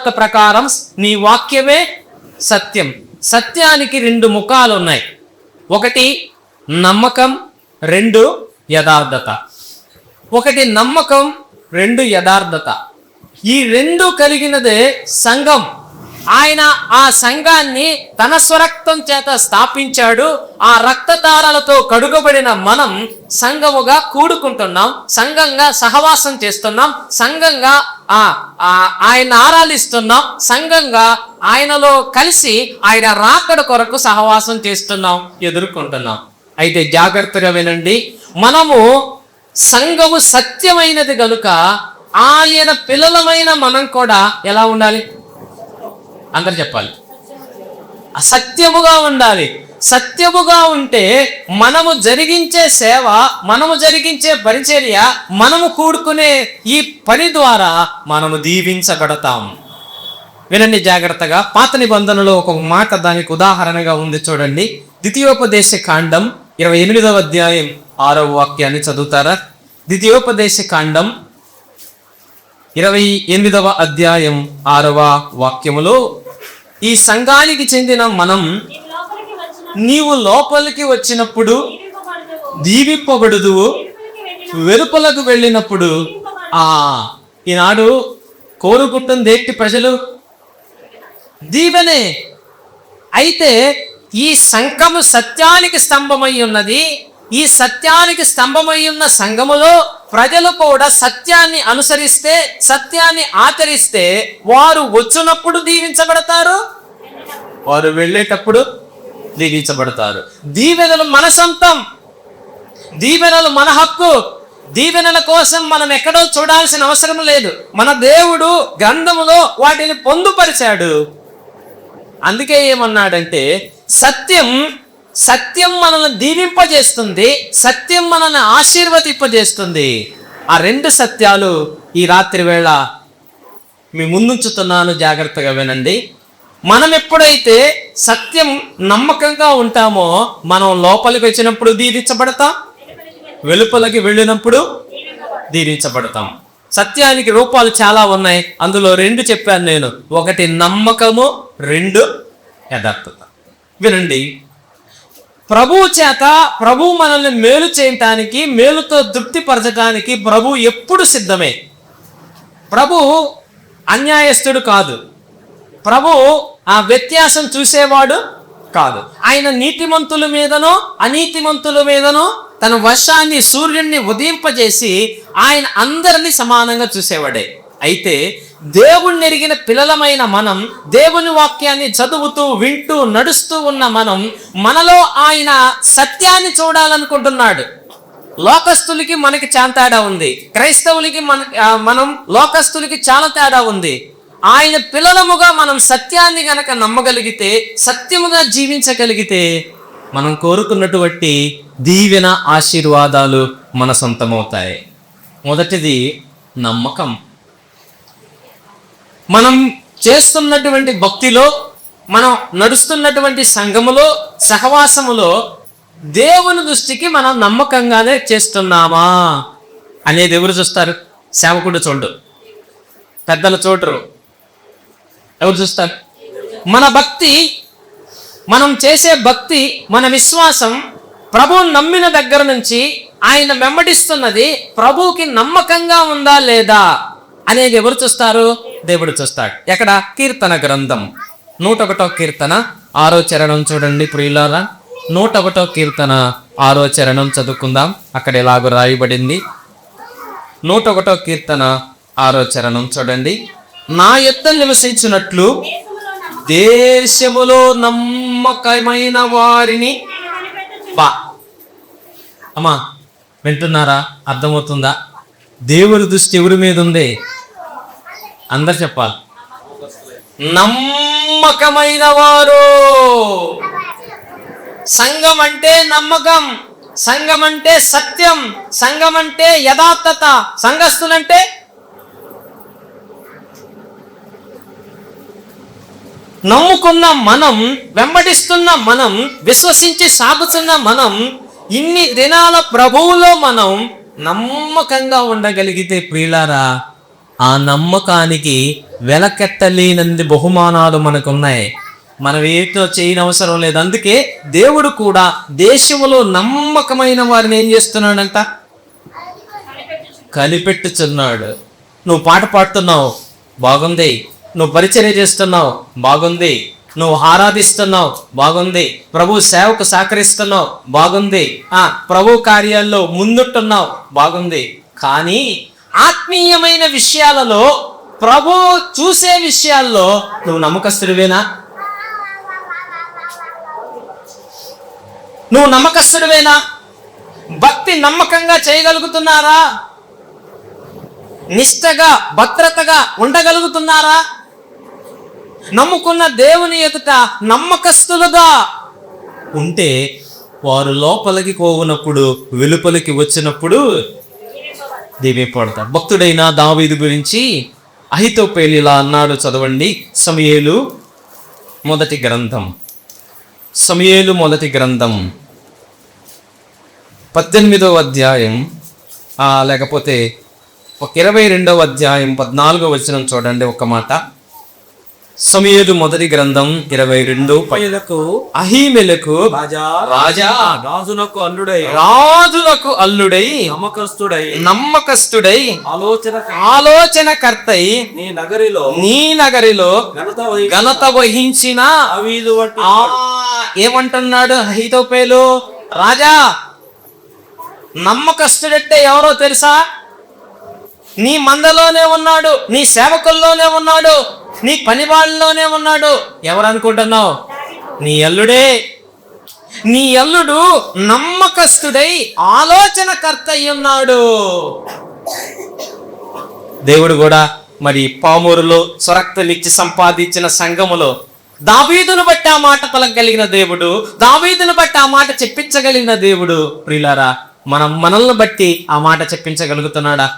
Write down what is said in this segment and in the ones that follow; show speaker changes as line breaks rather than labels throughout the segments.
సువార్త ప్రకారం నీ వాక్యమే సత్యం. సత్యానికి 2 ముఖాలు ఉన్నాయి. ఒకటి నమ్మకం, 2 యథార్థత. ఒకటి నమ్మకం, 2 యథార్థత. ఈ 2 కలిగినదే సంఘం. ఆయన ఆ సంఘాన్ని తన స్వరక్తం చేత స్థాపించాడు. ఆ రక్తధారలతో కడుగబడిన మనం సంఘముగా కూడుకుంటున్నాం, సంఘంగా సహవాసం చేస్తున్నాం, సంఘంగా ఆయన ఆరాధిస్తున్నాం, సంఘంగా ఆయనలో కలిసి ఆయన రాకడ కొరకు సహవాసం చేస్తున్నాం, ఎదుర్కొంటున్నాం. అయితే జాగ్రత్తగా వినండి, మనము సంఘము సత్యమైనది గనుక ఆయన పిల్లలమైన మనం కూడా ఎలా ఉండాలి? అందరు చెప్పాలి, సత్యముగా ఉండాలి. సత్యముగా ఉంటే మనము జరిగించే సేవ, మనము జరిగించే పరిచర్య, మనము కూడుకునే ఈ పని ద్వారా మనము దీవించబడతాం. వినండి జాగ్రత్తగా. పాత నిబంధనలో ఒక మాట దానికి ఉదాహరణగా ఉంది, చూడండి. ద్వితీయోపదేశ కాండం 28వ అధ్యాయం 6వ వాక్యాన్ని చదువుతారా? ద్వితీయోపదేశ కాండం 28వ అధ్యాయం 6వ వాక్యములో, ఈ సంఘానికి చెందిన మనం నీవు లోపలికి వచ్చినప్పుడు దీవింపబడుదువు, వెలుపలకు వెళ్ళినప్పుడు ఈనాడు కోరుకుంటుంది ఏంటి ప్రజలు? దీవెనే. అయితే ఈ సంఘము సత్యానికి స్తంభమై ఉన్నది. ఈ సత్యానికి స్తంభమై ఉన్న సంఘములో ప్రజలు కూడా సత్యాన్ని అనుసరిస్తే, సత్యాన్ని ఆచరిస్తే వారు వచ్చినప్పుడు దీవించబడతారు, వారు వెళ్ళేటప్పుడు దీవించబడతారు. దీవెనలు మన సొంతం, దీవెనలు మన హక్కు. దీవెనల కోసం మనం ఎక్కడో చూడాల్సిన అవసరం లేదు. మన దేవుడు గ్రంథములో వాటిని పొందుపరిచాడు. అందుకే ఏమన్నాడంటే, సత్యం మనల్ని దీవింపజేస్తుంది, సత్యం మనల్ని ఆశీర్వదింపజేస్తుంది. ఆ 2 సత్యాలు ఈ రాత్రి వేళ మీ ముందుంచుతున్నాను, జాగ్రత్తగా వినండి. మనం ఎప్పుడైతే సత్యం నమ్మకంగా ఉంటామో మనం లోపలికి వచ్చినప్పుడు దీవించబడతాం, వెలుపలకి వెళ్ళినప్పుడు దీవించబడతాం. సత్యానికి రూపాలు చాలా ఉన్నాయి, అందులో 2 చెప్పాను నేను. ఒకటి నమ్మకము, 2 యథార్థత. వినండి, ప్రభువు చేత ప్రభు మనల్ని మేలు చేయటానికి, మేలుతో తృప్తిపరచడానికి ప్రభు ఎప్పుడు సిద్ధమే. ప్రభు అన్యాయస్తుడు కాదు, ప్రభు ఆ వ్యత్యాసం చూసేవాడు కాదు. ఆయన నీతిమంతుల మీదనో అనీతిమంతుల మీదనో తన వర్షాన్ని, సూర్యుడిని ఉదయింపజేసి ఆయన అందరినీ సమానంగా చూసేవాడే. అయితే దేవుణ్ణి ఎరిగిన పిల్లలమైన మనం, దేవుని వాక్యాన్ని చదువుతూ వింటూ నడుస్తూ ఉన్న మనం, మనలో ఆయన సత్యాన్ని చూడాలనుకుంటున్నాడు. లోకస్తులకి మనకి చాలా తేడా ఉంది, క్రైస్తవులకి మనం లోకస్తులకి చాలా తేడా ఉంది. ఆయన పిల్లలముగా మనం సత్యాన్ని గనక నమ్మగలిగితే, సత్యముగా జీవించగలిగితే మనం కోరుకున్నటువంటి దీవెన, ఆశీర్వాదాలు మన సొంతమవుతాయి. మొదటిది నమ్మకం. మనం చేస్తున్నటువంటి భక్తిలో, మనం నడుస్తున్నటువంటి సంఘములో, సహవాసములో దేవుని దృష్టికి మనం నమ్మకంగానే చేస్తున్నామా అనేది ఎవరు చూస్తారు? సేవకుడు చూడు, పెద్దలు చూడరు. ఎవరు చూస్తారు? మన భక్తి, మనం చేసే భక్తి, మన విశ్వాసం ప్రభువుని నమ్మిన దగ్గర నుంచి ఆయన వెంబడిస్తున్నది ప్రభువుకి నమ్మకంగా ఉందా లేదా అనేది ఎవరు చూస్తారు? దేవుడు చూస్తాడు. ఎక్కడ? కీర్తన గ్రంథం 101వ కీర్తన 6వ చరణం చూడండి ప్రియులారా. 101వ కీర్తన 6వ చరణం చదువుకుందాం. అక్కడ ఎలాగో రాయబడింది. 101వ కీర్తన 6వ చరణం చూడండి. నా యొద్ద నివసించినట్లు దేశములో నమ్మకమైన వారిని అమ్మా వింటున్నారా? అర్థమవుతుందా? దేవుని దృష్టి ఎవరి మీద ఉంది? అందరు చెప్పాలి. నమ్మకమైన వారు. సంఘం అంటే నమ్మకం, సంఘం అంటే సత్యం, సంఘం అంటే యథార్థత. సంఘస్థులంటే నమ్ముకున్న మనం, వెంబడిస్తున్న మనం, విశ్వసించి సాగుతున్న మనం, ఇన్ని దినాల ప్రభువులో మనం నమ్మకంగా ఉండగలిగితే ప్రియులారా, ఆ నమ్మకానికి వెలకెట్టలేనంది బహుమానాలు మనకున్నాయి. మనం ఏటో చేయని అవసరం లేదు. అందుకే దేవుడు కూడా దేశంలో నమ్మకమైన వారిని ఏం చేస్తున్నాడంట? కనిపెట్టుచున్నాడు. నువ్వు పాట పాడుతున్నావు, బాగుంది. నువ్వు పరిచర్య చేస్తున్నావు, బాగుంది. నువ్వు ఆరాధిస్తున్నావు, బాగుంది. ప్రభు సేవకు సహకరిస్తున్నావు, బాగుంది. ప్రభు కార్యాల్లో ముందుంటున్నావు, బాగుంది. కానీ ఆత్మీయమైన విషయాలలో, ప్రభు చూసే విషయాల్లో నువ్వు నమ్మకస్తుడివేనా? నువ్వు నమ్మకస్తుడివేనా? భక్తి నమ్మకంగా చేయగలుగుతున్నారా? నిష్ఠగా భద్రతగా ఉండగలుగుతున్నారా? నమ్ముకున్న దేవుని ఎదుట నమ్మకస్తులుగా ఉంటే వారు లోపలికి పోవునప్పుడు, వెలుపలికి వచ్చినప్పుడు దీవిపడతారు. భక్తుడైన దావీదు గురించి అహీతోపెలు ఇలా అన్నాడు. చదవండి, సమూయేలు మొదటి గ్రంథం 18వ అధ్యాయం, లేకపోతే 22వ అధ్యాయం 14వ వచనం చూడండి. ఒక మాట. సమూయేలు మొదటి గ్రంథం 22. అహీమెలకు రాజా రాజులకు అల్లుడై నమ్మకస్తుడై ఆలోచనకర్తై నీ నగరిలో ఘనత వహించిన ఏమంటున్నాడు అహీతోపెలు? రాజా, నమ్మకస్తుడంటే ఎవరో తెలుసా? నీ మందలోనే ఉన్నాడు, నీ సేవకుల్లోనే ఉన్నాడు, నీ పని వాళ్ళలోనే ఉన్నాడు. ఎవరు అనుకుంటున్నావు? నీ అల్లుడే. నీ అల్లుడు నమ్మకస్తుడై ఆలోచనకర్త అయి ఉన్నాడు. దేవుడు కూడా మరి పామూరులో సొరక్తలిచ్చి సంపాదించిన సంఘములో దావీదును బట్టి ఆ మాట పలకగలిగిన దేవుడు, దావీదును బట్టి ఆ మాట చెప్పించగలిగిన దేవుడు. ప్రియులారా, మనల్ని బట్టి ఆ మాట చెప్పించగలుగుతున్నాడా?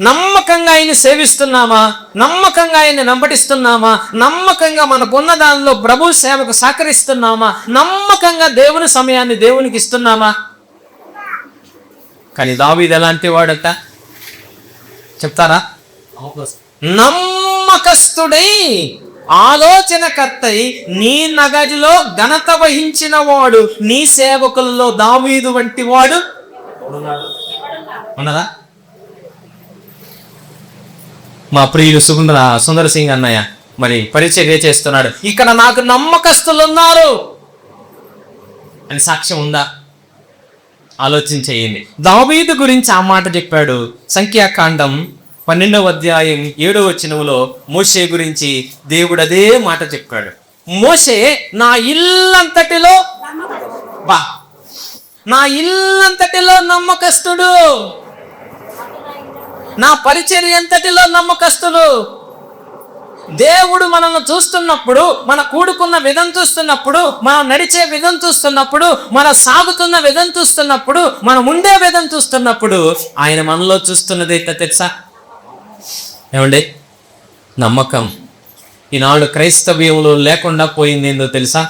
నమ్మకంగా ఆయన్ని సేవిస్తున్నామా? నమ్మకంగా ఆయన్ని వెంబడిస్తున్నామా? నమ్మకంగా మనకున్న దానిలో ప్రభు సేవకు సహకరిస్తున్నామా? నమ్మకంగా దేవుని సమయాన్ని దేవునికి ఇస్తున్నామా? కానీ దావీదు ఎలాంటి వాడట చెప్తారా? నమ్మకస్తుడై ఆలోచనకర్తై నీ నగరిలో ఘనత వహించిన వాడు. నీ సేవకుల్లో దావీదు వంటి వాడు ఉన్నదా? మా ప్రియులు సుందర సింగ్ అన్నయ్య మరి పరిచర్య చేస్తున్నాడు. ఇక్కడ నాకు నమ్మకస్తులు ఉన్నారు అని సాక్ష్యం ఉందా? ఆలోచన చేయండి. దావీదు గురించి ఆ మాట చెప్పాడు. సంఖ్యాకాండం 12వ అధ్యాయం 7వ వచనంలో మోషే గురించి దేవుడు అదే మాట చెప్పాడు. మోషే నా ఇల్లంతటిలో నమ్మకస్తుడు, నా పరిచర్య అంతటిలో నమ్మకస్తుడు. దేవుడు మనల్ని చూస్తున్నప్పుడు, మన కూడుకున్న విధం చూస్తున్నప్పుడు, మనం నడిచే విధం చూస్తున్నప్పుడు, మన సాగుతున్న విధం చూస్తున్నప్పుడు, మనం ఉండే విధం చూస్తున్నప్పుడు ఆయన మనలో చూస్తున్నది ఏంటో తెలుసా? ఏమండి? నమ్మకం. ఈనాడు క్రైస్తవ్యంలో లేకుండా పోయింది ఏందో తెలుసా?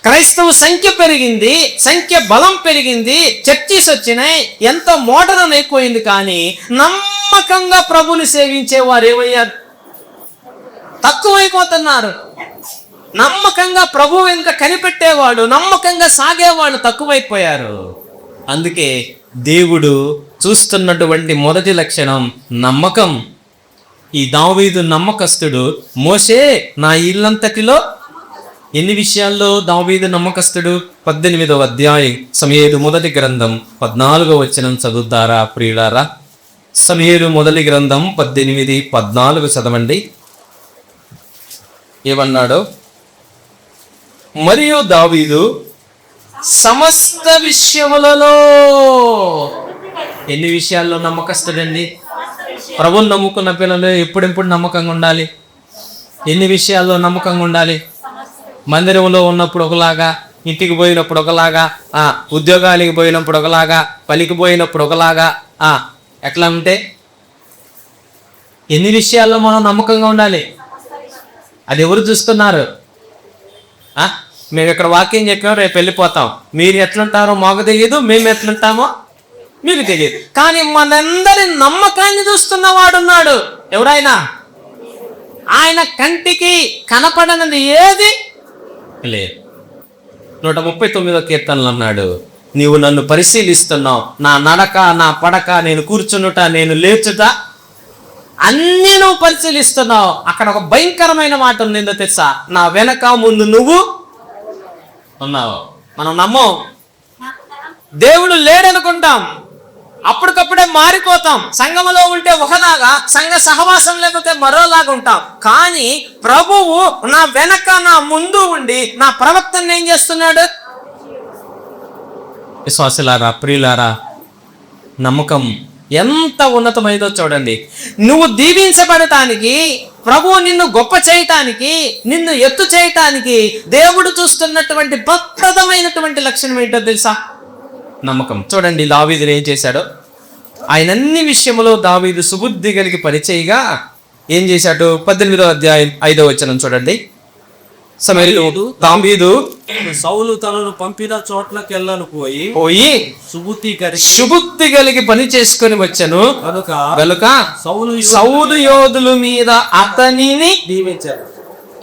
క్రైస్తవ సంఖ్య పెరిగింది, సంఖ్య బలం పెరిగింది, చర్చిస్ వచ్చినాయి, ఎంతో మోడర్న్ అయిపోయింది. కానీ నమ్మకంగా ప్రభుని సేవించే వారు ఏమయ్యారు? తక్కువైపోతున్నారు. నమ్మకంగా ప్రభు వెనుక కనిపెట్టేవాడు, నమ్మకంగా సాగేవాడు తక్కువైపోయారు. అందుకే దేవుడు చూస్తున్నటువంటి మొదటి లక్షణం నమ్మకం. ఈ దావీదు నమ్మకస్తుడు. మోషే నా ఇల్లంతటిలో ఎన్ని విషయాల్లో దావీదు నమ్మకస్తుడు? 18వ అధ్యాయం సమూయేలు మొదటి గ్రంథం 14వ వచనం చదువుతారా ప్రియులారా? సమూయేలు మొదటి గ్రంథం 18-14 చదవండి. ఏమన్నాడు? మరియు దావీదు సమస్త విషయములలో ఎన్ని విషయాల్లో నమ్మకస్తుడండి? ప్రభువును నమ్ముకున్న పిల్లలు ఎప్పుడెప్పుడు నమ్మకంగా ఉండాలి? ఎన్ని విషయాల్లో నమ్మకంగా ఉండాలి? మందిరంలో ఉన్నప్పుడు ఒకలాగా, ఇంటికి పోయినప్పుడు ఒకలాగా, ఉద్యోగానికి పోయినప్పుడు ఒకలాగా, పలికి పోయినప్పుడు ఒకలాగా, ఎట్లా ఉంటే ఎన్ని విషయాల్లో మనం నమ్మకంగా ఉండాలి? అది ఎవరు చూస్తున్నారు? మేము ఇక్కడ వాక్యం చెప్పాము, రేపు వెళ్ళిపోతాం. మీరు ఎట్లుంటారో మాకు తెలియదు, మేము ఎట్లుంటామో మీకు తెలియదు. కానీ మనందరి నమ్మకాన్ని చూస్తున్నవాడున్నాడు. ఎవరైనా ఆయన కంటికి కనపడనది ఏది లేదు. 139వ కీర్తనలో అన్నాడు, నీవు నన్ను పరిశీలిస్తున్నావు, నా నడక, నా పడక, నేను కూర్చునుట, నేను లేచుట అన్నీ నువ్వు పరిశీలిస్తున్నావు. అక్కడ ఒక భయంకరమైన మాట ఉంది, ఏందో తెలుసా? నా వెనక ముందు నువ్వు ఉన్నావు. మనం నమ్మం, దేవుడు లేడనుకుంటాం, అప్పటికప్పుడే మారిపోతాం. సంఘములో ఉంటే ఒకలాగా, సంఘ సహవాసం లేకపోతే మరోలాగా ఉంటాం. కానీ ప్రభువు నా వెనక, నా ముందు ఉండి నా ప్రవక్తను ఏం చేస్తున్నాడు? విశ్వాసులారా, ప్రియులారా, నమ్మకం ఎంత ఉన్నతమైందో చూడండి. నువ్వు దీవించబడటానికి, ప్రభువు నిన్ను గొప్ప చేయటానికి, నిన్ను ఎత్తు చేయటానికి దేవుడు చూస్తున్నటువంటి ప్రప్రదమైనటువంటి లక్షణం ఏంటో తెలుసా? నమ్మకం. చూడండి దావీదు ఏం చేశాడో. ఆయన అన్ని విషయంలో దావీదు సుబుద్ధి కలిగి పరిచయగా ఏం చేశాడు? 18వ అధ్యాయం 5వ వచనం చూడండి. సమయలు దావీదు
సౌలు తనను పంపిన చోట్లకెళ్ళను పోయి
సుబుద్ధి కలిగి పని చేసుకొని వచ్చాను కనుక సౌలు యోధుల మీద అతనిని
దీవించాడు.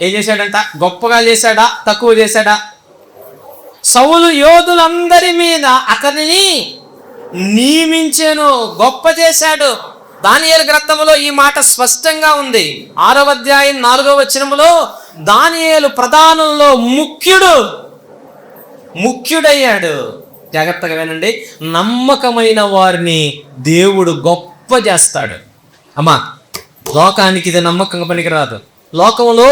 ఏం చేశాడంట? గొప్పగా చేశాడా? తక్కువ చేశాడా? సౌలు యోధులందరి మీద అతనిని నియమించాను, గొప్ప చేశాడు. దానియేలు గ్రంథములో ఈ మాట స్పష్టంగా ఉంది. 6వ అధ్యాయం 4వ వచనములో దానియేలు ప్రధానంలో ముఖ్యుడయ్యాడు. జాగ్రత్తగా వినండి. నమ్మకమైన వారిని దేవుడు గొప్ప చేస్తాడు. అమ్మా, లోకానికి ఇది నమ్మకంగా పనికిరాదు. లోకంలో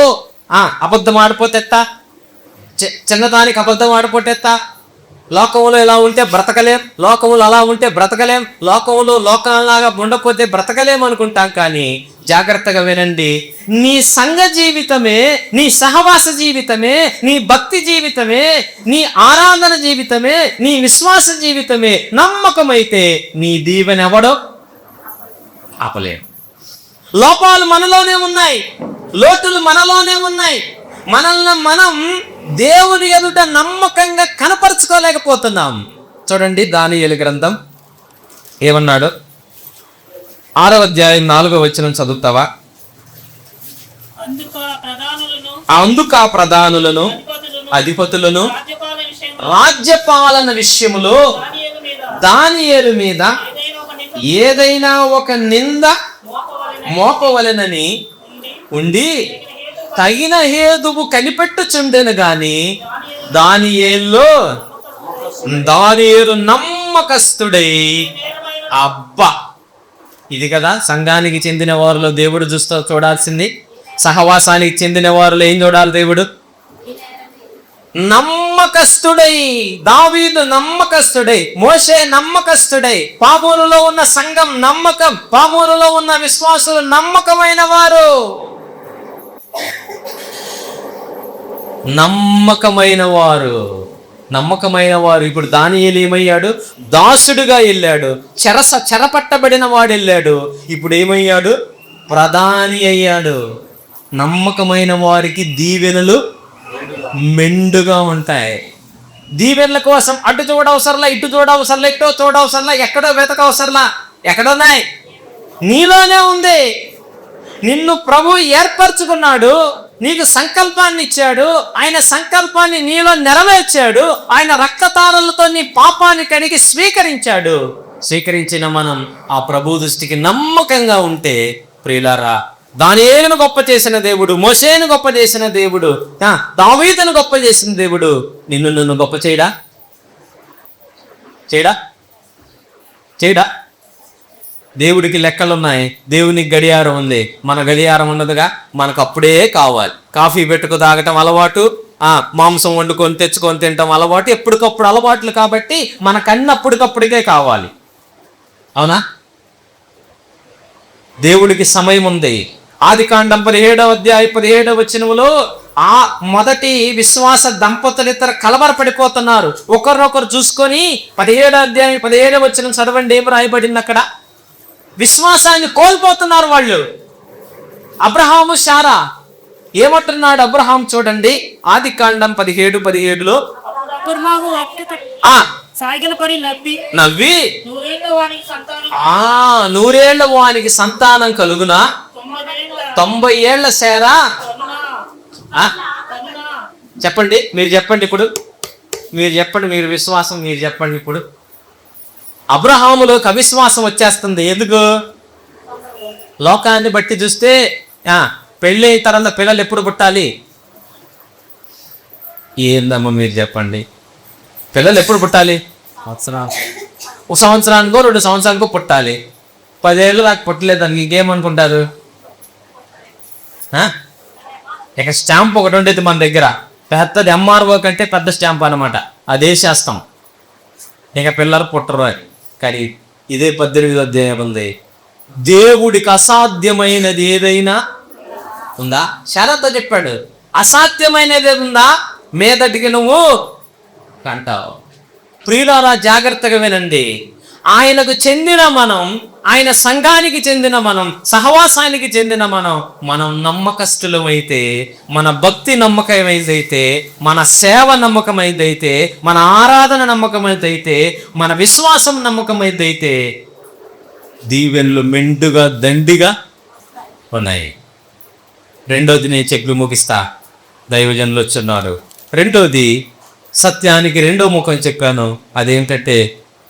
అబద్ధం ఆడిపోతేత్తా, చిన్నదానికి అబద్ధం ఆడిపోతేత్తా, లోకంలో ఎలా ఉంటే బ్రతకలేం, లోకంలో అలా ఉంటే బ్రతకలేం, లోకంలో లోకంలాగా ఉండకపోతే బ్రతకలేం అనుకుంటాం. కానీ జాగ్రత్తగా వినండి, నీ సంఘ జీవితమే, నీ సహవాస జీవితమే, నీ భక్తి జీవితమే, నీ ఆరాధన జీవితమే, నీ విశ్వాస జీవితమే నమ్మకమైతే నీ దీవెన ఎవడో ఆపలేం. లోపాలు మనలోనే ఉన్నాయి, లోటులు మనలోనే ఉన్నాయి. మనల్ని మనం దేవుని ఎదుట నమ్మకంగా కనపరుచుకోలేకపోతున్నాం. చూడండి దానియేలు గ్రంథం ఏమన్నాడు? 6వ అధ్యాయం 4వ వచనం చదువుతావా? అందుకు ఆ ప్రధానులను, అధిపతులను రాజ్యపాలన విషయములో దానియేలు మీద ఏదైనా ఒక నింద మోపవలెనని ఉండి తగిన హేతువు కనిపెట్టుచుండెను గాని దానియేలు నమ్మకస్తుడై, అబ్బా, ఇది కదా సంఘానికి చెందిన వారిలో దేవుడు చూడాల్సింది. సహవాసానికి చెందిన వారిలో ఏం చూడాలి దేవుడు? నమ్మకస్తుడై. దావీదు నమ్మకస్తుడై, మోషే నమ్మకస్తుడై, పామూరులో ఉన్న సంఘం నమ్మకం, పామూరులో ఉన్న విశ్వాసులు నమ్మకమైన వారు. నమ్మకమైన వారు ఇప్పుడు దానియేలు ఏమయ్యాడు? దాసుడుగా వెళ్ళాడు, చెరపట్టబడిన వాడు వెళ్ళాడు, ఇప్పుడు ఏమయ్యాడు? ప్రధాని అయ్యాడు. నమ్మకమైన వారికి దీవెనలు మెండుగా ఉంటాయి. దీవెనల కోసం అటు చూడవసరలా, ఇటు చూడవసరలా, ఇటో చూడవసరలా, ఎక్కడో వెతకవసరలా. ఎక్కడున్నాయి? నీలోనే ఉంది. నిన్ను ప్రభు ఏర్పరచుకున్నాడు, నీకు సంకల్పాన్ని ఇచ్చాడు, ఆయన సంకల్పాన్ని నీలో నెరవేర్చాడు, ఆయన రక్తతారలతో నీ పాపాన్ని కడిగి స్వీకరించిన మనం ఆ ప్రభు దృష్టికి నమ్మకంగా ఉంటే, ప్రియులారా, దానియేలును గొప్ప చేసిన దేవుడు, మోషేను గొప్ప చేసిన దేవుడు, దావీదును గొప్ప చేసిన దేవుడు నిన్ను గొప్ప చేయడా? దేవుడికి లెక్కలున్నాయి, దేవునికి గడియారం ఉంది. మన గడియారం ఉన్నదిగా. మనకు అప్పుడే కావాలి. కాఫీ పెట్టుకు తాగటం అలవాటు, మాంసం వండుకొని తెచ్చుకొని తినటం అలవాటు, ఎప్పటికప్పుడు అలవాట్లు. కాబట్టి మనకన్నీ అప్పటికప్పుడికే కావాలి. అవునా? దేవుడికి సమయం ఉంది. ఆదికాండం 17వ అధ్యాయం 17వ వచనములో ఆ మొదటి విశ్వాస దంపతులిద్దరు కలవరపడిపోతున్నారు, ఒకరినొకరు చూసుకొని. 17వ అధ్యాయం 17వ వచనం చదవండి, ఏం రాయబడింది అక్కడ? విశ్వాసాన్ని కోల్పోతున్నారు వాళ్ళు. అబ్రహాము, శారా ఏమంటున్నాడు అబ్రహాం? చూడండి ఆదికాండం 17:17లో
సాగిలపడి
నవ్వి
నూరేళ్ల వానికి సంతానం
నూరేళ్ల వానికి సంతానం కలుగునా 90 ఏళ్ల సేరా చెప్పండి, మీరు చెప్పండి ఇప్పుడు, మీరు చెప్పండి, మీరు విశ్వాసం మీరు చెప్పండి ఇప్పుడు. అబ్రహాములోకి అవిశ్వాసం వచ్చేస్తుంది. ఎందుకు? లోకాన్ని బట్టి చూస్తే పెళ్ళి అయిన తర్వాత పిల్లలు ఎప్పుడు పుట్టాలి? ఏందమ్మా మీరు చెప్పండి, పిల్లలు ఎప్పుడు పుట్టాలి? ఒక సంవత్సరానికో 2 సంవత్సరానికో పుట్టాలి. 10 ఏళ్ళు నాకు పుట్టలేదు, దానికి ఇంకేమనుకుంటారు? ఇక స్టాంప్ ఒకటి ఉండేది మన దగ్గర, పెద్దది ఎంఆర్ఓ కంటే పెద్ద స్టాంప్ అనమాట, అదే చేస్తాం. ఇక పిల్లలు పుట్టరు. కానీ ఇదే 18వ అధ్యాయం ఉంది, దేవుడికి అసాధ్యమైనది ఏదైనా ఉందా? శారద చెప్పాడు, అసాధ్యమైనది ఏది ఉందా మీదటికి నువ్వు కంటావు. ప్రియులారా జాగ్రత్తగా వినండి. ఆయనకు చెందిన మనం, ఆయన సంఘానికి చెందిన మనం, సహవాసానికి చెందిన మనం నమ్మకస్తులమైతే, మన భక్తి నమ్మకమైతే, మన సేవ నమ్మకమైతే, మన ఆరాధన నమ్మకమైతే, మన విశ్వాసం నమ్మకమైతే దీవెనలు మెండుగా దండిగా ఉన్నాయి. రెండోది నేను చెప్పి ముగిస్తా, దైవజనులు వచ్చున్నారు. రెండోది సత్యానికి రెండో ముఖం చెప్పాను, అదేంటంటే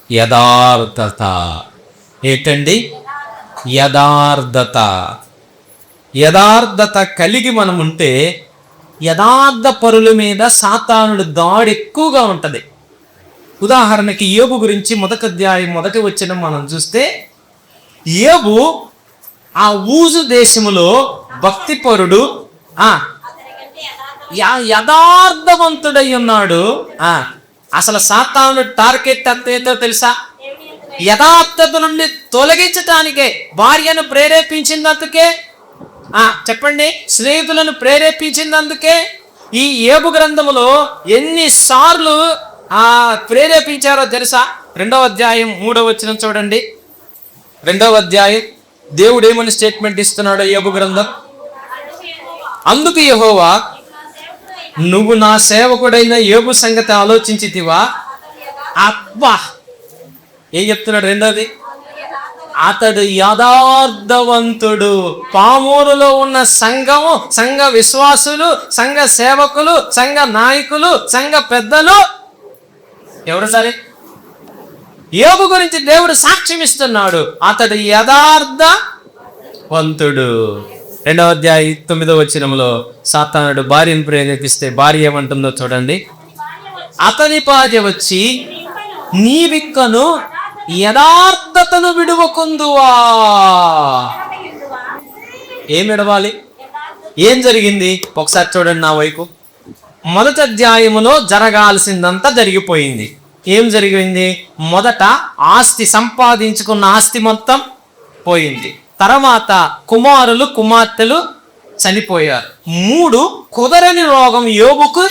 యథార్థత. ఏంటండి? యథార్థత. యథార్థత కలిగి మనం ఉంటే యథార్థ పరుల మీద సాతానుడు దాడి ఎక్కువగా ఉంటుంది. ఉదాహరణకి యోబు గురించి 1వ అధ్యాయం 1వ వచనం మనం చూస్తే, యోబు ఆ ఊజు దేశములో భక్తిపరుడు, యథార్థవంతుడై ఉన్నాడు. అసలు సాతానుడు టార్గెట్ అంతేంటో తెలుసా? యథార్థత నుండి తొలగించటానికే, భార్యను ప్రేరేపించినందుకే, చెప్పండి, స్నేహితులను ప్రేరేపించినందుకే. ఈ యోబు గ్రంథములో ఎన్నిసార్లు ప్రేరేపించారో తెలుసా? 2వ అధ్యాయం 3వ వచనం చూడండి. 2వ అధ్యాయం దేవుడు ఏమని స్టేట్మెంట్ ఇస్తున్నాడో యోబు గ్రంథం. అందుకు యెహోవా, నువ్వు నా సేవకుడైన యోబు సంగతి ఆలోచించితివా? అబ్బా, ఏం చెప్తున్నాడు? రెండోది, అతడు యథార్థవంతుడు. పామూరులో ఉన్న సంఘము, సంఘ విశ్వాసులు, సంఘ సేవకులు, సంఘ నాయకులు, సంఘ పెద్దలు ఎవరు సరే యోబు గురించి దేవుడు సాక్ష్యం ఇస్తున్నాడు, అతడు యథార్థవంతుడు. 2వ అధ్యాయం 9వ వచనంలో సాతానుడు భార్యను ప్రేరేపిస్తే భార్య ఏమంటుందో చూడండి. అతని భార్య వచ్చి, నీవిక్కను యథార్థతను విడువకుందువా. ఏం విడవాలి? ఏం జరిగింది? ఒకసారి చూడండి నా వైపు. 1వ అధ్యాయములో జరగాల్సిందంతా జరిగిపోయింది. ఏం జరిగింది? మొదట ఆస్తి, సంపాదించుకున్న ఆస్తి మొత్తం పోయింది. తర్వాత కుమారులు కుమార్తెలు చనిపోయారు. 3 కుదరని రోగం యోబుకు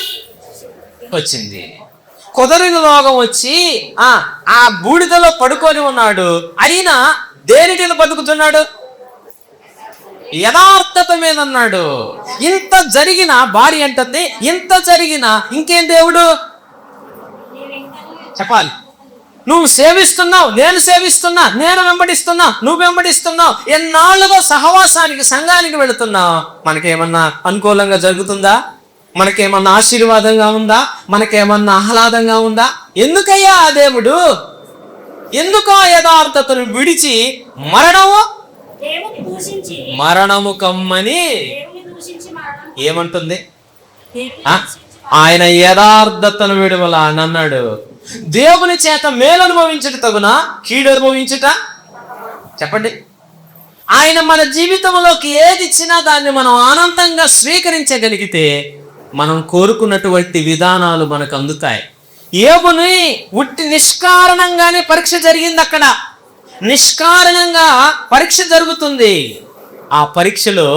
వచ్చింది. కుదరని రోగం వచ్చి ఆ బూడిదలో పడుకొని ఉన్నాడు. అయినా దేనిటిలో బతుకుతున్నాడు? యథార్థత మీద ఉన్నాడు. ఇంత జరిగిన భార్య అంటుంది, ఇంత జరిగిన ఇంకేం దేవుడు చెప్పాలి? నువ్వు సేవిస్తున్నావు, నేను సేవిస్తున్నా, నేను వెంబడిస్తున్నా, నువ్వు వెంబడిస్తున్నావు, ఎన్నాళ్ళుగా సహవాసానికి, సంఘానికి వెళుతున్నావు. మనకేమన్నా అనుకూలంగా జరుగుతుందా? మనకేమన్నా ఆశీర్వాదంగా ఉందా? మనకేమన్నా ఆహ్లాదంగా ఉందా? ఎందుకయ్యా ఆ దేవుడు? ఎందుకో యథార్థతను విడిచి మరణము కమ్మని ఏమంటుంది? ఆయన యథార్థతను విడువల అని అన్నాడు. దేవుని చేత మేలు అనుభవించుట తగునా, కీడు అనుభవించుట? చెప్పండి. ఆయన మన జీవితంలోకి ఏది ఇచ్చినా దాన్ని మనం ఆనందంగా స్వీకరించగలిగితే మనం కోరుకున్నటువంటి విధానాలు మనకు అందుతాయి. యోబుని ఉట్టి నిష్కారణంగానే పరీక్ష జరిగింది. అక్కడ నిష్కారణంగా పరీక్ష జరుగుతుంది. ఆ పరీక్షలో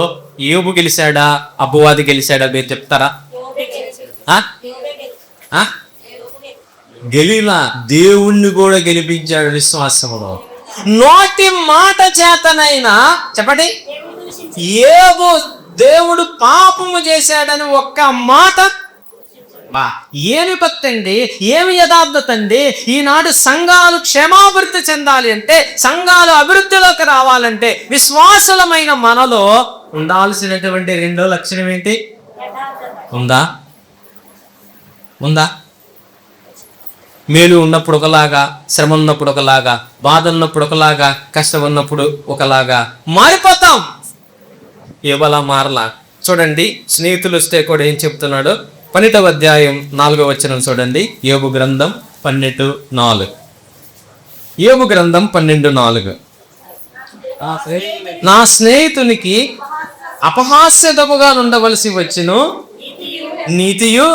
యోబు గెలిచాడా, అపవాది గెలిచాడా? మీరు చెప్తారా? గెలిలా, దేవుణ్ణి కూడా గెలిపించాడు విశ్వాసములో. నోటి మాట చేతనైనా చెప్పండి, యోబు దేవుడు పాపము చేశాడని ఒక్క మాట ఏమి భక్తి అండి, ఏమి యథార్థత అండి. ఈనాడు సంఘాలు క్షేమాభివృద్ధి చెందాలి అంటే, సంఘాలు అభివృద్ధిలోకి రావాలంటే విశ్వాసులమైన మనలో ఉండాల్సినటువంటి రెండో లక్షణం ఏంటి? ఉందా? మేలు ఉన్నప్పుడు ఒకలాగా, శ్రమ ఉన్నప్పుడు ఒకలాగా, బాధ ఉన్నప్పుడు ఒకలాగా, కష్టం ఉన్నప్పుడు ఒకలాగా మారిపోతాం. ఇవాళ మారలా. చూడండి, స్నేహితులు వస్తే కూడా ఏం చెప్తున్నాడు? 12వ అధ్యాయం 4వ వచనం చూడండి. యోబు గ్రంథం 12:4. యోబు గ్రంథం 12:4. నా స్నేహితునికి అపహాస్యతముగా ఉండవలసి వచ్చును, నీతియు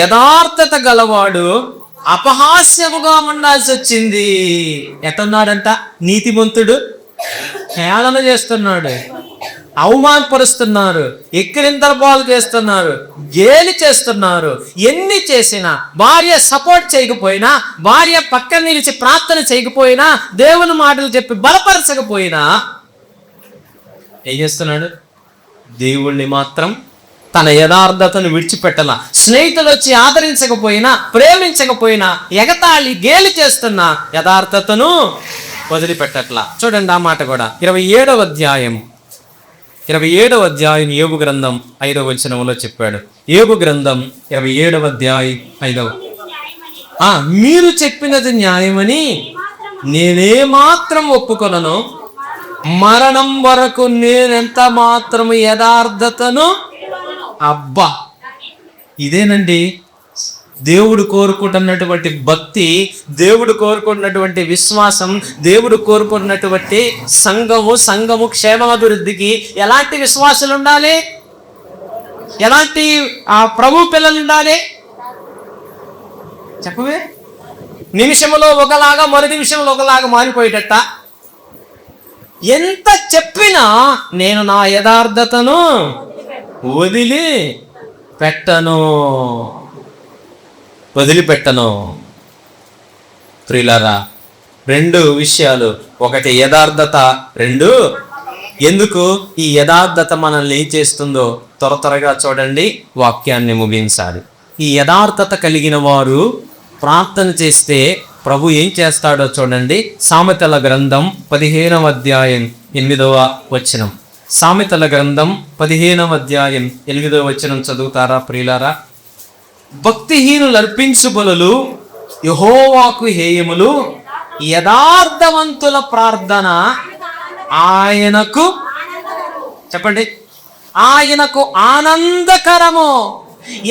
యథార్థత గలవాడు అపహాస్యముగా ఉండాల్సి వచ్చింది. ఎట్టున్నాడంట? నీతిమంతుడు హేళన చేస్తున్నాడు, అవమానపరుస్తున్నారు, ఎక్కిరింతల పాలు చేస్తున్నారు, గేలి చేస్తున్నారు. ఎన్ని చేసినా, భార్య సపోర్ట్ చేయకపోయినా, భార్య పక్కన నిలిచి ప్రార్థన చేయకపోయినా, దేవుని మాటలు చెప్పి బలపరచకపోయినా ఏం చేస్తున్నాడు? దేవుణ్ణి మాత్రం తన యథార్థతను విడిచిపెట్టాల. స్నేహితులు వచ్చి ఆదరించకపోయినా, ప్రేమించకపోయినా, ఎగతాళి గేలి చేస్తున్న యథార్థతను వదిలిపెట్టట్లా. చూడండి ఆ మాట కూడా 27వ అధ్యాయం యోబు గ్రంథం 5వ వచనంలో చెప్పాడు. యోబు గ్రంథం 27వ అధ్యాయం 5వ. మీరు చెప్పినది న్యాయమని నేనే మాత్రం ఒప్పుకొనను, మరణం వరకు నేనెంత మాత్రం యథార్థతను. అబ్బా, ఇదేనండి దేవుడు కోరుకుంటున్నటువంటి భక్తి, దేవుడు కోరుకుంటున్నటువంటి విశ్వాసం, దేవుడు కోరుకుంటున్నటువంటి సంఘము క్షేమాభివృద్ధికి ఎలాంటి విశ్వాసాలు ఉండాలి? ఎలాంటి ప్రభు పిల్లలు ఉండాలి? చెప్పవే. నిమిషంలో ఒకలాగా, మరు నిమిషంలో ఒకలాగా మారిపోయేటట్ట. ఎంత చెప్పినా నేను నా యథార్థతను వదిలిపెట్టను. ప్రియులారా, రెండు విషయాలు. ఒకటి యథార్థత, రెండు ఎందుకు ఈ యథార్థత మనల్ని ఏం చేస్తుందో త్వరగా చూడండి. వాక్యాన్ని ముగించాలి. ఈ యథార్థత కలిగిన వారు ప్రార్థన చేస్తే ప్రభు ఏం చేస్తాడో చూడండి. సామెతల గ్రంథం 15వ అధ్యాయం 8వ వచనం. సామెతల గ్రంథం 15వ అధ్యాయం 8వ వచనం చదువుతారా ప్రియులారా? భక్తిహీనులు అర్పించు బలులు యెహోవాకు హేయములు, యథార్థవంతుల ప్రార్థన ఆయనకు, చెప్పండి, ఆయనకు ఆనందకరము.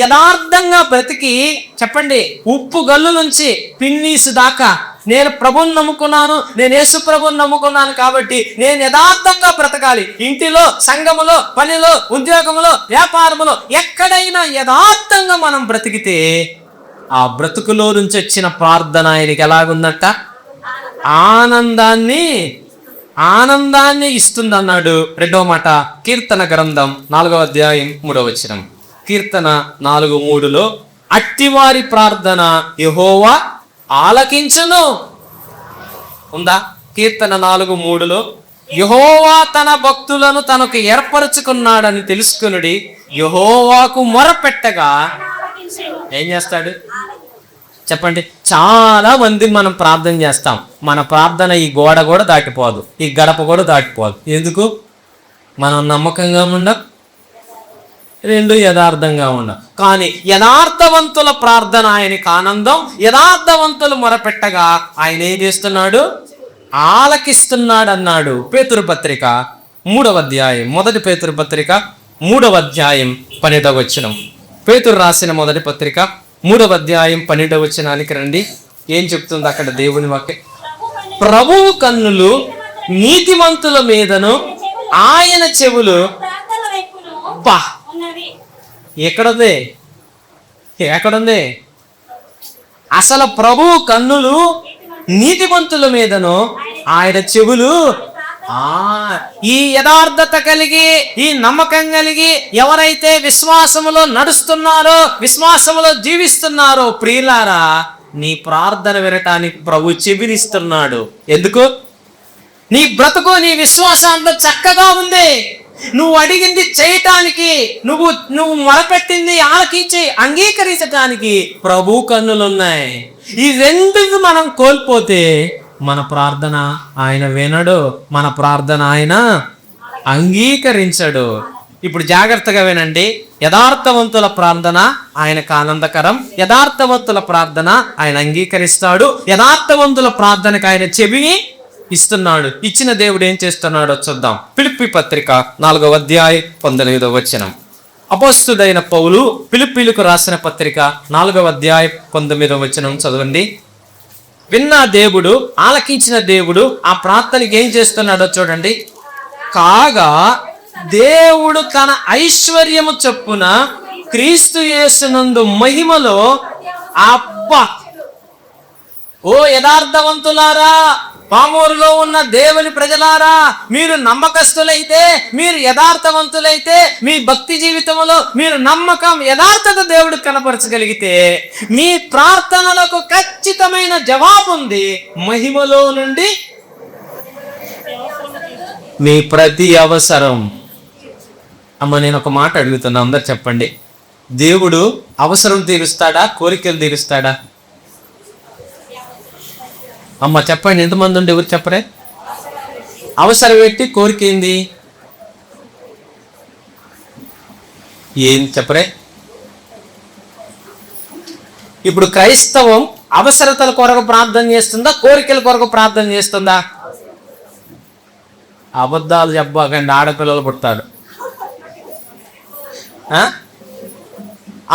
యథార్థంగా బ్రతికి, చెప్పండి, ఉప్పు గల్లు నుంచి పిన్నీసు దాకా నేను ప్రభుని నమ్ముకున్నాను, నేను యేసు ప్రభుని నమ్ముకున్నాను కాబట్టి నేను యథార్థంగా బ్రతకాలి. ఇంటిలో, సంఘములో, పనిలో, ఉద్యోగములో, వ్యాపారములో ఎక్కడైనా యథార్థంగా మనం బ్రతికితే ఆ బ్రతుకులో నుంచి వచ్చిన ప్రార్థన ఆయనకి ఎలాగుందట? ఆనందాన్ని ఇస్తుంది అన్నాడు. రెండవ మాట కీర్తన గ్రంథం 4వ అధ్యాయం 3వ వచనం. కీర్తన 4:3లో అట్టివారి ప్రార్థన యెహోవా ఆలకించును ఉందా? కీర్తన 4:3లో యెహోవా తన భక్తులను తనకు ఏర్పరచుకున్నాడని తెలుసుకునుడి, యెహోవాకు మొరపెట్టగా ఏం చేస్తాడు? చెప్పండి. చాలా మంది మనం ప్రార్థన చేస్తాం, మన ప్రార్థన ఈ గోడ కూడా దాటిపోదు, ఈ గడప కూడా దాటిపోదు. ఎందుకు? మనం నమ్మకంగా ఉండం, రెండు యథార్థంగా ఉండం. కానీ యథార్థవంతుల ప్రార్థన ఆయనకి ఆనందం. యథార్థవంతులు మొరపెట్టగా ఆయన ఏం చేస్తున్నాడు? ఆలకిస్తున్నాడు అన్నాడు. పేతురు పత్రిక 3వ అధ్యాయం, మొదటి పేతురు పత్రిక 3వ అధ్యాయం 12వ వచనం. పేతురు రాసిన మొదటి పత్రిక 3వ అధ్యాయం 12వ వచనానికి రండి. ఏం చెప్తుంది అక్కడ దేవుని వాక్యం? ప్రభువు కన్నులు నీతిమంతుల మీదను, ఆయన చెవులు. అబ్బా, ఎక్కడుంది? అసలు ప్రభువు కన్నులు నీతిమంతుల మీదను, ఆయన చెవులు. ఈ యథార్థత కలిగి, ఈ నమ్మకం కలిగి ఎవరైతే విశ్వాసములో నడుస్తున్నారో, విశ్వాసములో జీవిస్తున్నారో ప్రియులారా, నీ ప్రార్థన వినటానికి ప్రభు చెవినిస్తున్నాడు. ఎందుకు? నీ బ్రతుకు, నీ విశ్వాసం అంత చక్కగా ఉంది. నువ్వు అడిగింది చేయటానికి, నువ్వు మొరపెట్టింది ఆలకించి అంగీకరించటానికి ప్రభు కన్నులున్నాయి. ఈ రెండుకి మనం కోల్పోతే మన ప్రార్థన ఆయన వినడు, మన ప్రార్థన ఆయన అంగీకరించడు. ఇప్పుడు జాగ్రత్తగా వినండి. యథార్థవంతుల ప్రార్థన ఆయనకు ఆనందకరం, యథార్థవంతుల ప్రార్థన ఆయన అంగీకరిస్తాడు, యథార్థవంతుల ప్రార్థనకు ఆయన చెవిని ఇస్తున్నాడు. ఇచ్చిన దేవుడు ఏం చేస్తున్నాడో చూద్దాం. ఫిలిప్పీ పత్రిక 4వ అధ్యాయం 19వ వచనం. అపోస్తుడైన పౌలు ఫిలిప్పీలకు రాసిన పత్రిక 4వ అధ్యాయం 19వ వచనం చదవండి. విన్న దేవుడు, ఆలకించిన దేవుడు ఆ ప్రార్థనకి ఏం చేస్తున్నాడో చూడండి. కాగా దేవుడు తన ఐశ్వర్యము చొప్పున క్రీస్తు యేసునందు మహిమలో ఓ యథార్థవంతులారా, పామూరులో ఉన్న దేవుని ప్రజలారా, మీరు నమ్మకస్తులైతే, మీరు యథార్థవంతులైతే, మీ భక్తి జీవితంలో మీరు నమ్మకం యథార్థత దేవుడు కనపరచగలిగితే మీ ప్రార్థనలకు ఖచ్చితమైన జవాబు ఉంది. మహిమలో నుండి మీ ప్రతి అవసరం. అమ్మ, నేను ఒక మాట అడుగుతున్నా, అందరు చెప్పండి. దేవుడు అవసరం తీరుస్తాడా, కోరికలు తీరుస్తాడా? అమ్మ చెప్పండి, ఎంతమంది ఉండి ఎవరు చెప్పరే? అవసరం పెట్టి కోరిక ఏంది? ఏం చెప్పరే? ఇప్పుడు క్రైస్తవం అవసరతల కొరకు ప్రార్థన చేస్తుందా, కోరికల కొరకు ప్రార్థన చేస్తుందా? అబద్ధాలు చెప్పకండి, ఆడపిల్లలు పుడతాడు.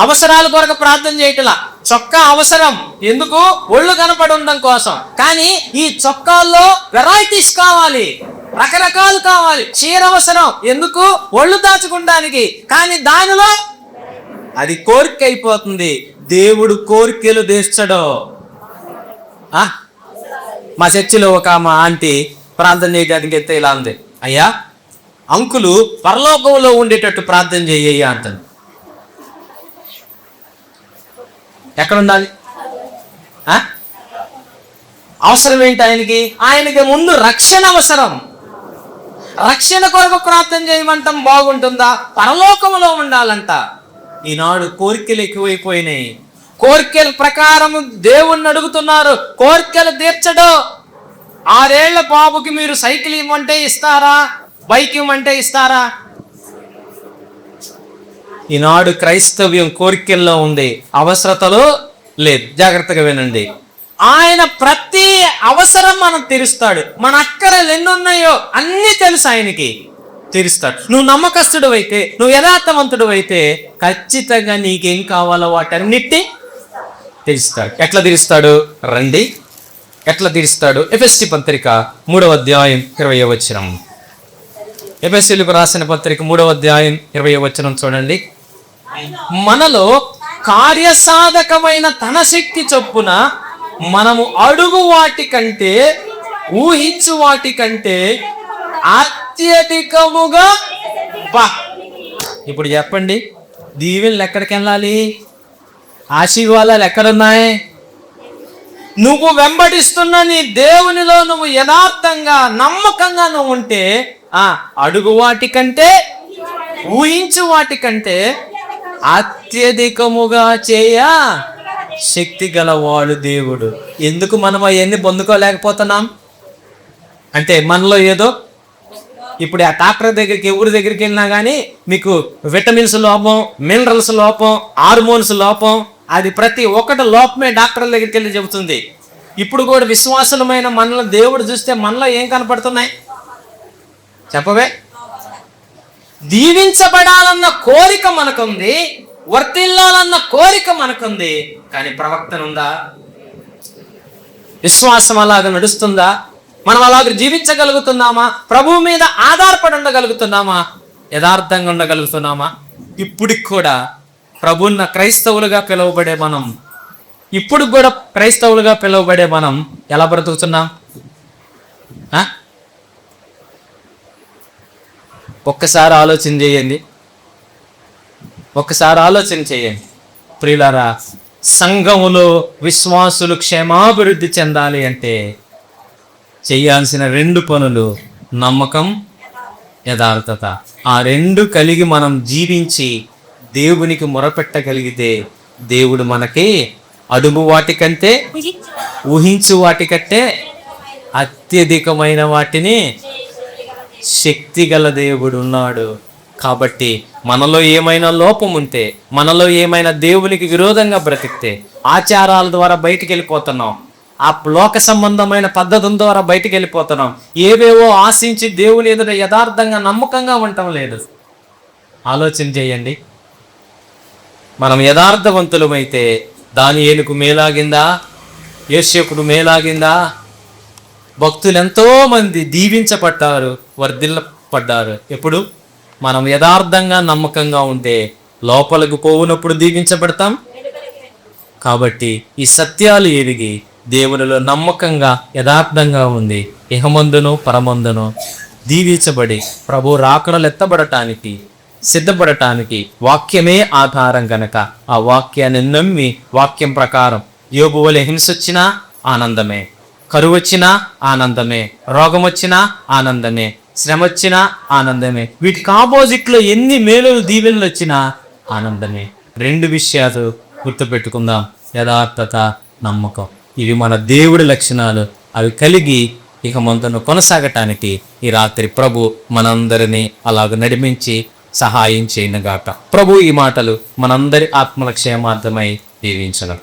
అవసరాల కొరకు ప్రార్థన చేయటలా. చొక్కా అవసరం, ఎందుకు? ఒళ్ళు కనపడి ఉండడం కోసం. కానీ ఈ చొక్కాల్లో వెరైటీస్ కావాలి, రకరకాలు కావాలి. చీర అవసరం, ఎందుకు? ఒళ్ళు దాచుకోవడానికి. కానీ దానిలో అది కోరిక అయిపోతుంది. దేవుడు కోరికలు తీర్చడు. మా చర్చిలో ఒక మా ఆంటీ ప్రార్థన చేయడానికి అయితే ఇలా ఉంది. అయ్యా, అంకులు పరలోకంలో ఉండేటట్టు ప్రార్థన చేయ్యా అంటుంది. ఎక్కడ ఉండాలి? అవసరం ఏంటి ఆయనకి? ఆయనకి ముందు రక్షణ అవసరం. రక్షణ కొరకు ప్రార్థన చేయమంటాం బాగుంటుందా? పరలోకంలో ఉండాలంట. ఈనాడు కోరికలు ఎక్కువైపోయినాయి. కోరికల ప్రకారం దేవుణ్ణి అడుగుతున్నారు, కోరికలు తీర్చడు. 6 ఏళ్ల బాబుకి మీరు సైకిల్ ఇవ్వమంటే ఇస్తారా? బైక్ ఇవ్వమంటే ఇస్తారా? ఈనాడు క్రైస్తవ్యం కోరికల్లో ఉంది, అవసరతలో లేదు. జాగ్రత్తగా వినండి. ఆయన ప్రతి అవసరం మనం తీరుస్తాడు. మన అక్కరలు ఎన్ని ఉన్నాయో అన్నీ తెలుసు ఆయనకి, తీరుస్తాడు. నువ్వు నమ్మకస్తుడు అయితే, నువ్వు యథార్థవంతుడు అయితే ఖచ్చితంగా నీకేం కావాలో వాటన్నిటి తీరుస్తాడు. ఎట్లా తీరుస్తాడు? రండి, ఎట్లా తీరుస్తాడు? ఎఫెసీ పత్రిక 3వ అధ్యాయం 20వ వచనం. ఎఫెసీలకు రాసిన పత్రిక 3వ అధ్యాయం 20వ వచనం చూడండి. మనలో కార్యసాధకమైన తన శక్తి చొప్పున మనము అడుగు వాటి కంటే, ఊహించు వాటి కంటే అత్యధికముగా. ఇప్పుడు చెప్పండి, దీవెనలు ఎక్కడికి వెళ్ళాలి? ఆశీర్వాదాలు ఎక్కడున్నాయి? నువ్వు వెంబడిస్తున్న నీ దేవునిలో నువ్వు యథార్థంగా నమ్మకంగా నువ్వు ఉంటే అడుగు వాటి కంటే, ఊహించు వాటి కంటే అత్యధికముగా చేయ శక్తి గలవాడు దేవుడు. ఎందుకు మనం అవన్నీ పొందుకోలేకపోతున్నాం అంటే మనలో ఏదో, ఇప్పుడు ఆ డాక్టర్ దగ్గరికి, ఊరి దగ్గరికి వెళ్ళినా కానీ మీకు విటమిన్స్ లోపం, మినరల్స్ లోపం, హార్మోన్స్ లోపం, అది ప్రతి ఒక్కటి లోపమే డాక్టర్ల దగ్గరికి వెళ్ళి చెబుతుంది. ఇప్పుడు కూడా విశ్వాసులమైన మనలో దేవుడు చూస్తే మనలో ఏం కనపడుతున్నాయి చెప్పవే? దీవించబడాలన్న కోరిక మనకుంది, వర్తిల్లాలన్న కోరిక మనకుంది, కానీ ప్రవక్తన ఉందా? విశ్వాసం అలాగ నడుస్తుందా? మనం అలాగ జీవించగలుగుతున్నామా? ప్రభువు మీద ఆధారపడి ఉండగలుగుతున్నామా? యథార్థంగా ఉండగలుగుతున్నామా? ఇప్పటికి కూడా ప్రభున్న క్రైస్తవులుగా పిలువబడే మనం, ఇప్పుడు కూడా క్రైస్తవులుగా పిలువబడే మనం ఎలా బ్రతుకుతున్నాం? ఒక్కసారి ఆలోచన చేయండి, ఒక్కసారి ఆలోచన చేయండి ప్రియులారా. సంఘములో విశ్వాసులు క్షేమాభివృద్ధి చెందాలి అంటే చేయాల్సిన 2 పనులు: నమ్మకం, యథార్థత. ఆ రెండు కలిగి మనం జీవించి దేవునికి మొరపెట్టగలిగితే దేవుడు మనకి అడుగు వాటికంటే ఊహించు వాటికంటే అత్యధికమైన వాటిని శక్తిగల దేవుడు ఉన్నాడు. కాబట్టి మనలో ఏమైనా లోపం ఉంటే, మనలో ఏమైనా దేవునికి విరోధంగా బ్రతికితే, ఆచారాల ద్వారా బయటికి వెళ్ళిపోతున్నాం, ఆ లోక సంబంధమైన పద్ధతుల ద్వారా బయటికి వెళ్ళిపోతున్నాం, ఏవేవో ఆశించి దేవుని ఎదుట యథార్థంగా నమ్మకంగా ఉండటం లేదు. ఆలోచన చేయండి. మనం యథార్థవంతులమైతే దానియేలుకు మేలాగిందా? యోసేపుకు మేలాగిందా? భక్తులు ఎంతో మంది దీవించబడ్డారు, వర్ధిల్లపడ్డారు. ఎప్పుడు మనం యథార్థంగా నమ్మకంగా ఉంటే లోపలకు పోవునప్పుడు దీవించబడతాం. కాబట్టి ఈ సత్యాలు ఎరిగి దేవునిలో నమ్మకంగా యథార్థంగా ఉంది ఇహమందును పరమందును దీవించబడి ప్రభు రాకడలు ఎత్తబడటానికి సిద్ధపడటానికి వాక్యమే ఆధారం గనక ఆ వాక్యాన్ని నమ్మి వాక్యం ప్రకారం యోబు వలె హింస వచ్చినా ఆనందమే, కరువు వచ్చినా ఆనందమే, రోగం వచ్చినా ఆనందమే, శ్రమ వచ్చినా ఆనందమే, వీటికి ఆపోజిట్లో ఎన్ని మేలులు దీవెనలు వచ్చినా ఆనందమే. రెండు విషయాలు గుర్తుపెట్టుకుందాం: యథార్థత, నమ్మకం. ఇవి మన దేవుడి లక్షణాలు. అవి కలిగి ఇక ముందును కొనసాగటానికి ఈ రాత్రి ప్రభు మనందరినీ అలాగ నడిపించి సహాయం చేయనుగాక. ప్రభు ఈ మాటలు మనందరి ఆత్మల క్షేమార్థమై దీవించను.